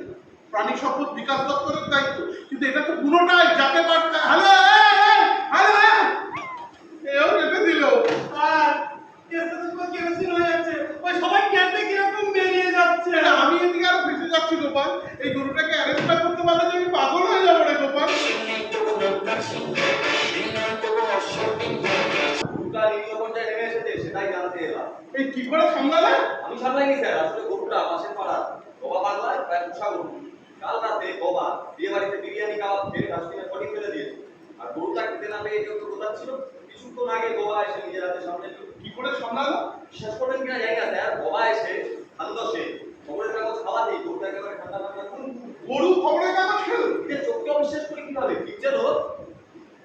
প্রাণী সম্পদ বিকাশ দপ্তরের দায়িত্ব। কিন্তু এটা তো পুরোটাই যাকে হ্যালো হ্যালো এও কেটে দিল। আর কেসটা তো কেরোসিন হয়ে যাচ্ছে, ওই সবাই কেটে কিরকম বেরিয়ে যাচ্ছে। আমি এদিকে আরো ফেসে যাচ্ছি গোপাল। এই গরুটাকে অ্যারেস্ট না করতে পারলে যে আমি পাগল হয়ে যাবো রে গোপাল। সেটাই জানতে এলাম। এই কি করে সামলালে? আমি সামলাইনি স্যার, আসলে গরুটা পাশের পাড়ার বাবা পাগলায় প্রায় পোষা গরু। কাল রাতে বাবা বিয়ে বাড়িতে বিরিয়ানি কাবাব খেয়ে ডাস্টবিনে পটি ফেলে দিয়েছে। আর গরুটা খেতে না পেয়ে কেউ তো গোদাচ্ছিল। কিছুক্ষণ আগে বাবা এসে নিজের হাতে সামনে কি করে সামলালো? বিশ্বাস করবেন কিনা জানি না স্যার, বাবা এসে খালদশে খবরের কাগজ খাওয়াতেই গরুটা একেবারে ঠান্ডা ঠান্ডা গরু খবরের কাগজ খেল? এটা চোখকে অবিশ্বাস করি কিভাবে? ঠিক যেন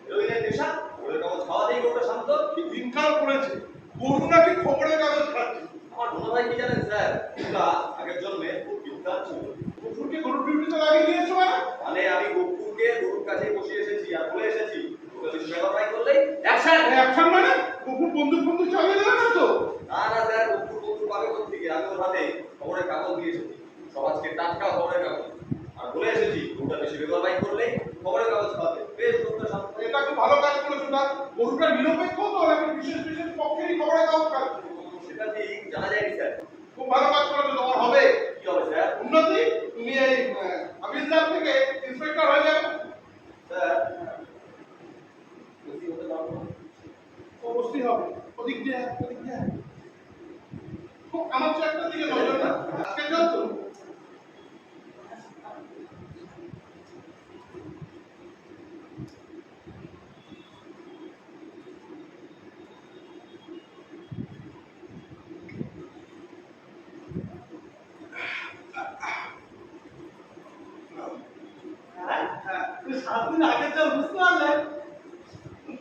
হেরোইনের নেশা, খবরের কাগজ খাওয়াতেই গরুটা শান্ত। কি দিনকাল পড়েছে, গরু নাকি খবরের কাগজ খাচ্ছে। আমার মনে হয় কি জানেন স্যার, গরুটা আগের জন্মে খুব বিদ্যান ছিল। কুকুরকে গরুর ডিউটিতে লাগিয়ে দিয়েছো? মানে আমি কুকুরকে গরুর কাছে বসে এসেছি আর বলে এসেছি ওকে বেশি ব্যবহার করলেই অ্যাকশন। অ্যাকশন মানে কুকুর বন্দুক চালিয়ে দেবে না তো? না স্যার, কুকুর পাবে কোথা থেকে? আমি ওর হাতে খবরের কাগজ দিয়ে এসেছি, সমাজকে টাটকা খবরের কাগজ। আর বলে এসেছি গরুটা বেশি ব্যবহার করলেই খবরের কাগজ পাবে। বেশ গরুটা শান্ত। এটা খুব ভালো কাজ করেছো না। গরুটা নিরপেক্ষ তো, নাকি বিশেষ পক্ষেরই খবরের কাগজ খাচ্ছে? সেটা ঠিক জানা যায়নি স্যার। খুব ভালো কাজ করেছো, তোমার হবে। কি হবে স্যার? উন্নতি। তুমি এই হাবিলদার থেকে ইন্সপেক্টর হয়ে যাবে। স্যার বুদ্ধি হতে পারবো না। অবশ্যই হবে। ওদিক দিয়ে আমার চেকটার দিকে নজর না। আজকে যত সাতদিন আগে যা বুঝতে পারলে,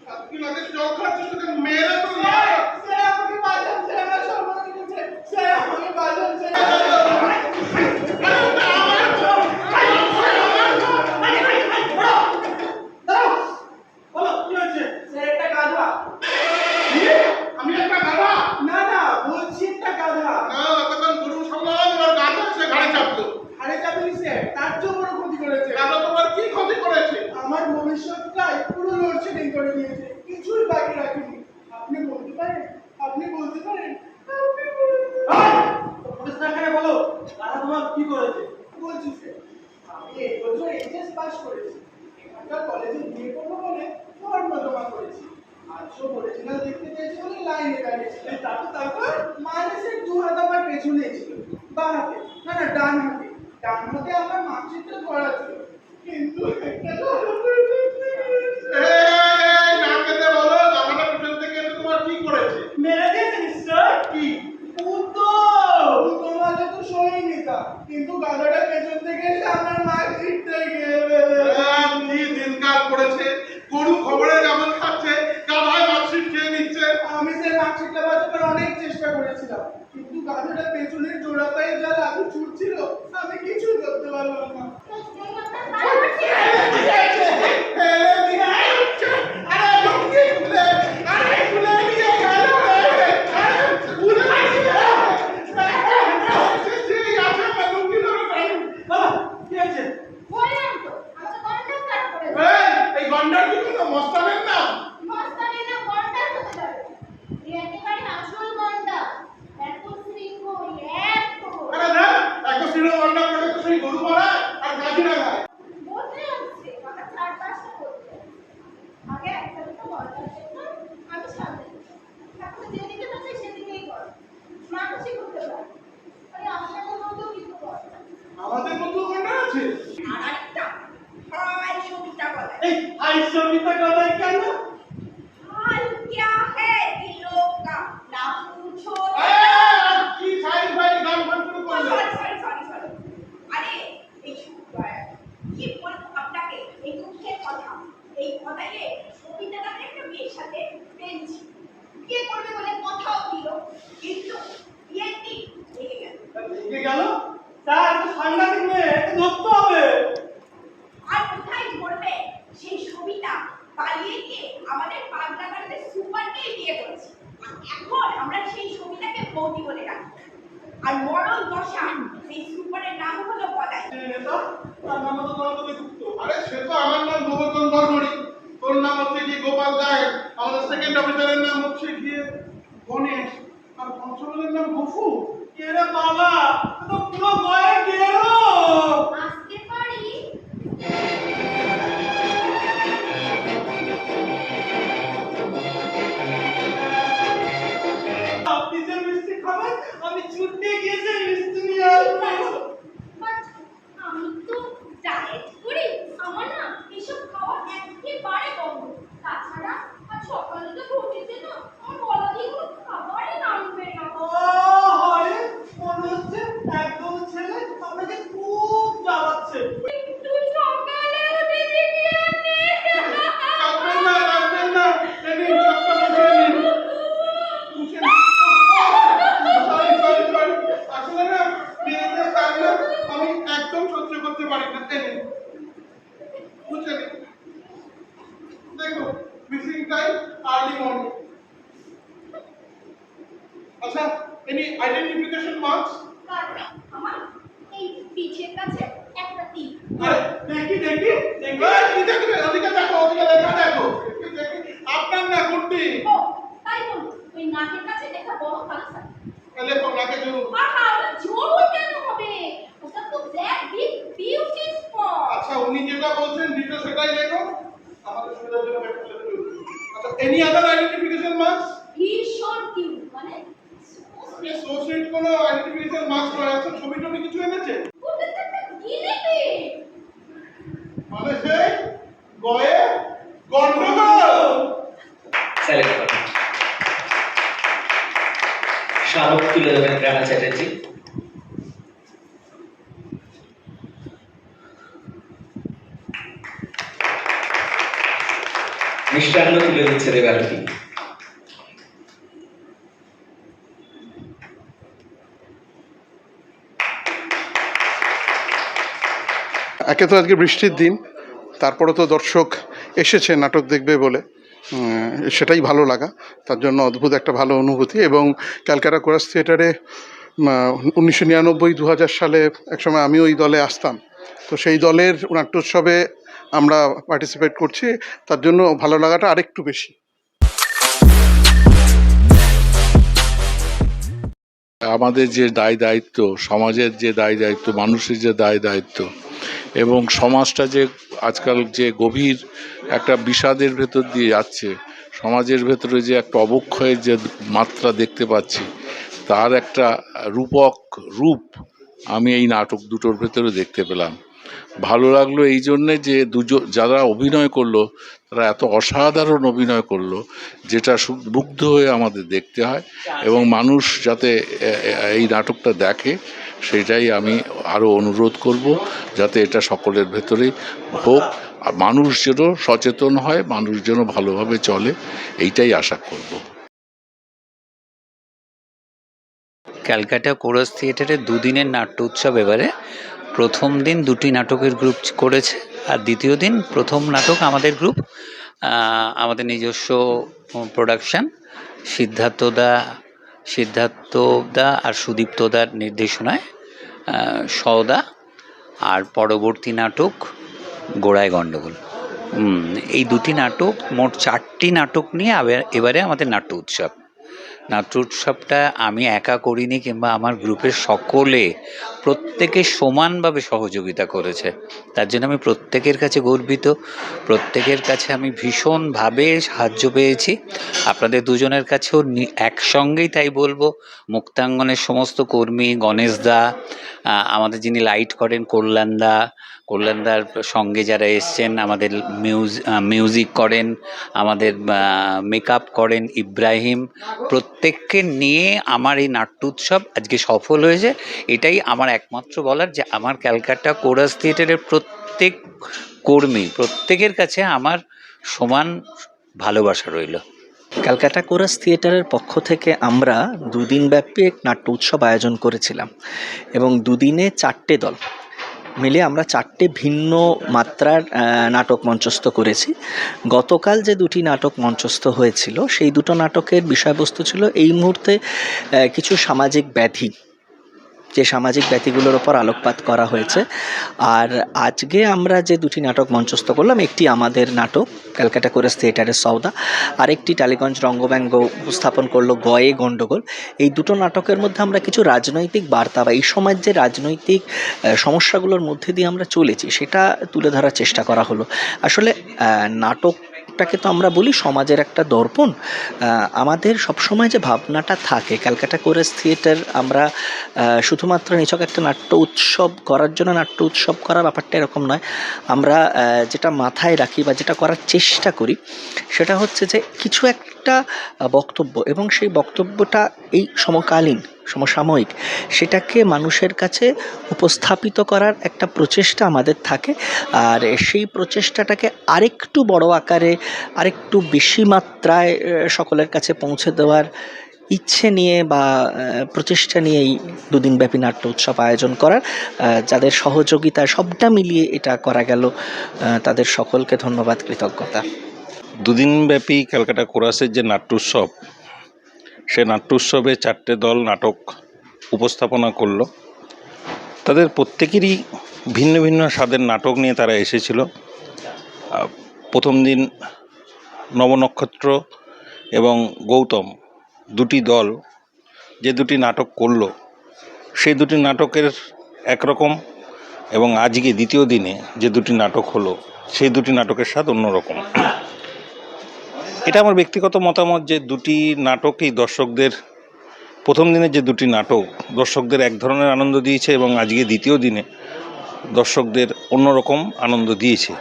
সাতদিন আগে জল খাচ্ছিস, তোকে মেরে তো স্যার আমাকে বাঁচান, স্যার আমার সর্বনাশ করছে, স্যার আমাকে বাঁচান, স্যার। বলো কি হয়েছে? স্যার একটা গাধা। আমি একটা গাধা? না বলছি একটা গাধা। না, তখন গরু সামলালাম, এবার গাধা এসে ঘাড়ে চাপলো। আরে যাবেনি স্যার, তার চেয়েও বড় ক্ষতি করেছে। গাধা তোমার কি ক্ষতি করেছে? আমার ভবিষ্যৎটাই পুরো লোডশেডিং করে দিয়েছে, কিছুই বাকি রাখেনি। আপনি বলতে পারেন? পুলিশ থানায় বলো, তারা তোমার কি করেছে? বলছি স্যার, আমি এই বছর এইচএস পাস করেছি, এখানকার কলেজে বিয়ে করবো বলে ফর্ম জমা করেছি। আজও অরিজিনাল দেখতে চেয়েছি বলে লাইনে দাঁড়িয়েছি। তারপর মানে সে দু হাত আমার পেছনে ছিল, বাঁ হাতে ডান হাতে আমার মার্কশিটটা ধরা ছিল, কিন্তু একটা নাম কেটে বলো, গাধাটা পিছন থেকে এসে তোমার কি করেছে? মেরে দিয়েছে নিশ্চয়। কি পুতো মাঝে তো সইনি তা, কিন্তু গাধাটা পেছন থেকে এসে আমার মার্কশিটটা খেয়ে ফেলেছে। কি দিনকাল পড়েছে, গরু খবরের কাগজ খাচ্ছে, গাধায় মার্কশিট খেয়ে নিচ্ছে। আমি সেই মার্কশিটটা বাঁচাতে চেষ্টা, কিন্তু গাধাটা পেছনের জোড়াটাই যা লাঠি ছুটছিল, আমি কিছু করতে পারলাম না। এই গন্ডার কি কোনো মস্তানের নাম? আরে না, এক শ্রীর গন্ডার করে তো সেই গরু মারা আর গাছি না খায়। আমাদের মতো গন্ডার আছে? এই হাই সবিতা গলায় কেন? কি ছাই ভাই গান ফান শুরু করলে? লেগে গেল? স্যার তো সাংঘাতিক মেয়ে, একে ধরতে হবে। আর কোথায় করবে সেই ছবিটা পালিয়ে গিয়ে আমাদের পাগলাগাড়িতে সুপারকেই বিয়ে করেছে। এখন আমরা সেই ছবিটাকে বৌদি বলে রাখি। আর মরণ দশা সেই সুপারের নাম হলো বলাই। নেতা তার নাম তো গণপতি গুপ্ত। আরে সে তো আমার নাম গোবর্ধন বর্মণি, তোর নাম হচ্ছে কি গোপাল গায়েন, আমাদের সেকেন্ড অফিসারের নাম হচ্ছে গিয়ে গণেশ, আর পঞ্চমের নাম গফু। কে রে বাবা, তো পুরো গয়ে গেল। আসতে পারি? আপনি যে মিষ্টি খাবেন, আমি ছুটতে গিয়েছি মিষ্টি নিয়ে আসবো। আমি তো ডায়েট করি, আমার না এসব খাওয়া একেবারে বন্ধ। তাছাড়া আজ সকালে তো ঘটেছে না, আমার গলা দিয়ে কোনো খাবারই নামবে না। হয় মনে হচ্ছে একদম ছেলে আপনাকে খুব জ্বালাচ্ছে। কিন্তু সকালে উঠে দেখি কাঁদবেন না, কাঁদবেন না, এমনি চোখটা মুছে নিন। মুছে নিন। Sorry, sorry, sorry। আসলে না মেয়েদের কান্না আমি একদম সহ্য করতে পারি না। এনে মুছে নিন। দেখো মিসিং টাইম আর্লি মর্নিং। আচ্ছা, এনি আইডেন্টিফিকেশন মার্কস? আমার এই পিঠের কাছে একটা তীর। দেখি দেখি দেখি। কি দেখবে? ওদিকে দেখো, ওদিকে লেখা দেখো। দেখি আপনার না কোনটি? ও তাই বলুন, ওই নাকের কাছে দেখা বড় কালসা। লেখো নাকে জোর। আহা, ওটা জোর কেন হবে? ওটা তো ব্ল্যাক বিগ বিউটি স্পট। আচ্ছা, উনি যেটা বলছেন ডিটেইলস সেটাই লেখো। আমাদের সুবিধার জন্য ব্যাখ্যা করে দিন। আচ্ছা, এনি আদার আইডেন্টিফিকেশন মার্কস? ভীষণ কিউট, মানে সোশ্যাল কোনো আইডেন্টিফিকেশন মার্কস নয়। আচ্ছা, ছবি টবি কিছু এনেছে? ওটা তো একটা গিলিপি। মানে সেই গয়ে গন্ডগোল। সেলেক্ট করুন। স্মারক তুলে দেবেন রানা চ্যাটার্জি। মিষ্টান্ন তুলে দিচ্ছে দেবারতী। একে তো আজকে বৃষ্টির দিন, তারপরে তো দর্শক এসেছে নাটক দেখবে বলে, সেটাই ভালো লাগা, তার জন্য অদ্ভুত একটা ভালো অনুভূতি। এবং ক্যালকাটা কোরাস থিয়েটারে 1999-2000 সালে একসময় আমি ওই দলে আসতাম, তো সেই দলের নাট্যোৎসবে আমরা পার্টিসিপেট করছি, তার জন্য ভালো লাগাটা আরেকটু বেশি। আমাদের যে দায় দায়িত্ব, সমাজের যে দায় দায়িত্ব, মানুষের যে দায় দায়িত্ব, এবং সমাজটা যে আজকাল যে গভীর একটা বিষাদের ভেতর দিয়ে যাচ্ছে, সমাজের ভেতরে যে একটা অবক্ষয়ের যে মাত্রা দেখতে পাচ্ছি, তার একটা রূপ আমি এই নাটক দুটোর ভেতরে দেখতে পেলাম। ভালো লাগলো এই জন্যে যে যারা অভিনয় করলো তারা এত অসাধারণ অভিনয় করলো, যেটা মুগ্ধ হয়ে আমাদের দেখতে হয়, এবং মানুষ যাতে এই নাটকটা দেখে সেটাই আমি আরও অনুরোধ করব, যাতে এটা সকলের ভেতরেই হোক, আর মানুষ যেন সচেতন হয়, মানুষ যেন ভালোভাবে চলে, এইটাই আশা করব। ক্যালকাটা কোরাস থিয়েটারে দুদিনের নাট্য উৎসব। এবারে প্রথম দিন দুটি নাটকের গ্রুপ করেছে, আর দ্বিতীয় দিন প্রথম নাটক আমাদের গ্রুপ, আমাদের নিজস্ব প্রোডাকশান, সিদ্ধার্থদা আর সুদীপ্তদার নির্দেশনায় সওদা, আর পরবর্তী নাটক গোড়ায় গণ্ডগোল। এই দুটি নাটক, মোট 4টি নাটক নিয়ে এবারে আমাদের নাট্য উৎসব। নাট্য উৎসবটা আমি একা করিনি, কিংবা আমার গ্রুপের সকলে প্রত্যেকে সমানভাবে সহযোগিতা করেছে। তার জন্য আমি প্রত্যেকের কাছে গর্বিত, প্রত্যেকের কাছে আমি ভীষণভাবে সাহায্য পেয়েছি। আপনাদের দুজনের কাছেও একসঙ্গেই তাই বলবো। মুক্তাঙ্গনের সমস্ত কর্মী, গণেশদা, আমাদের যিনি লাইট করেন কল্যাণদার সঙ্গে যারা এসছেন, আমাদের মিউজিক করেন, আমাদের মেকআপ করেন ইব্রাহিম, প্রত্যেককে নিয়ে আমার এই নাট্য উৎসব আজকে সফল হয়েছে। এটাই আমার একমাত্র বলার, যে আমার ক্যালকাটা কোরাস থিয়েটারের প্রত্যেক কর্মী, প্রত্যেকের কাছে আমার সমান ভালোবাসা রইল। ক্যালকাটা কোরাস থিয়েটারের পক্ষ থেকে আমরা দুদিনব্যাপী এক নাট্য উৎসব আয়োজন করেছিলাম, এবং দুদিনে 4টে দল মিলে আমরা 4টে ভিন্ন মাত্রার নাটক মঞ্চস্থ করেছি। গতকাল যে দুটি নাটক মঞ্চস্থ হয়েছিল, সেই দুটো নাটকের বিষয়বস্তু ছিল এই মুহূর্তে কিছু সামাজিক ব্যাধি, যে সামাজিক ব্যাধিগুলোর ওপর আলোকপাত করা হয়েছে। আর আজকে আমরা যে দুটি নাটক মঞ্চস্থ করলাম, একটি আমাদের নাটক ক্যালকাটা কোরাস থিয়েটারের সওদা, আর একটি টালিগঞ্জ রঙ্গব্যঙ্গ উপস্থাপন করলো গয়ে গণ্ডগোল। এই দুটো নাটকের মধ্যে আমরা কিছু রাজনৈতিক বার্তা বা এই সময়ের যে রাজনৈতিক সমস্যাগুলোর মধ্যে দিয়ে আমরা চলেছি, সেটা তুলে ধরার চেষ্টা করা হলো। আসলে নাটকটাকে তো আমরা বলি সমাজের একটা দর্পণ। আমাদের সবসময় যে ভাবনাটা থাকে, ক্যালকাটা কোরাস থিয়েটার আমরা শুধুমাত্র নিছক একটা নাট্য উৎসব করার জন্য নাট্য উৎসব করা ব্যাপারটা এরকম নয়। আমরা যেটা মাথায় রাখি বা যেটা করার চেষ্টা করি, সেটা হচ্ছে যে কিছু একটা বক্তব্য, এবং সেই বক্তব্যটা এই সমসাময়িক, সেটাকে মানুষের কাছে উপস্থাপিত করার একটা প্রচেষ্টা আমাদের থাকে। আর সেই প্রচেষ্টাটাকে আরেকটু বড় আকারে, আরেকটু বেশি মাত্রায় সকলের কাছে পৌঁছে দেওয়ার ইচ্ছে নিয়ে বা প্রচেষ্টা নিয়ে এই দুদিনব্যাপী নাট্য উৎসব আয়োজন করার, যাদের সহযোগিতা সবটা মিলিয়ে এটা করা গেল, তাদের সকলকে ধন্যবাদ, কৃতজ্ঞতা। দুদিনব্যাপী ক্যালকাটা কোরাসের যে নাট্য উৎসব, সে নাট্য উৎসবে 4টে দল নাটক উপস্থাপনা করলো। তাদের প্রত্যেকেরই ভিন্ন ভিন্ন স্বাদের নাটক নিয়ে তারা এসেছিল। প্রথম দিন নবনক্ষত্র এবং গৌতম দুটি দল যে দুটি নাটক করলো, সেই দুটি নাটকের একরকম, এবং আজকে দ্বিতীয় দিনে যে দুটি নাটক হলো, সেই দুটি নাটকের স্বাদ অন্যরকম। এটা আমার ব্যক্তিগত মতামত যে দুটি নাটকেই দর্শকদের, প্রথম দিনে যে দুটি নাটক দর্শকদের এক ধরনের আনন্দ দিয়েছে, এবং আজকে দ্বিতীয় দিনে দর্শকদের অন্যরকম আনন্দ দিয়েছে।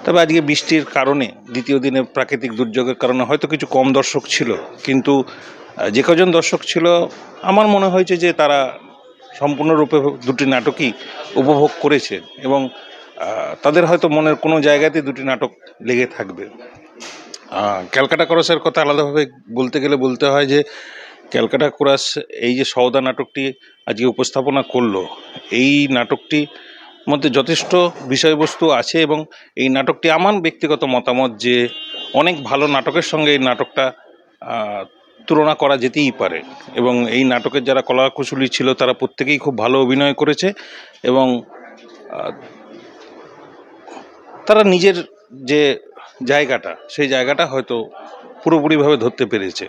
তবে আজকে বৃষ্টির কারণে, দ্বিতীয় দিনে প্রাকৃতিক দুর্যোগের কারণে হয়তো কিছু কম দর্শক ছিল, কিন্তু যে কজন দর্শক ছিল আমার মনে হয়েছে যে তারা সম্পূর্ণরূপে দুটি নাটকই উপভোগ করেছে, এবং তাদের হয়তো মনের কোনো জায়গাতে দুটি নাটক লেগে থাকবে। ক্যালকাটা কোরাসের কথা আলাদাভাবে বলতে গেলে বলতে হয় যে ক্যালকাটা কোরাস এই যে সওদা নাটকটি আজকে উপস্থাপনা করলো, এই নাটকটি মধ্যে যথেষ্ট বিষয়বস্তু আছে, এবং এই নাটকটি আমার ব্যক্তিগত মতামত যে অনেক ভালো নাটকের সঙ্গে এই নাটকটা তুলনা করা যেতেই পারে। এবং এই নাটকের যারা কলাকুশলী ছিল তারা প্রত্যেকেই খুব ভালো অভিনয় করেছে, এবং তারা নিজের যে জায়গাটা, সেই জায়গাটা হয়তো পুরোপুরিভাবে ধরতে পেরেছে।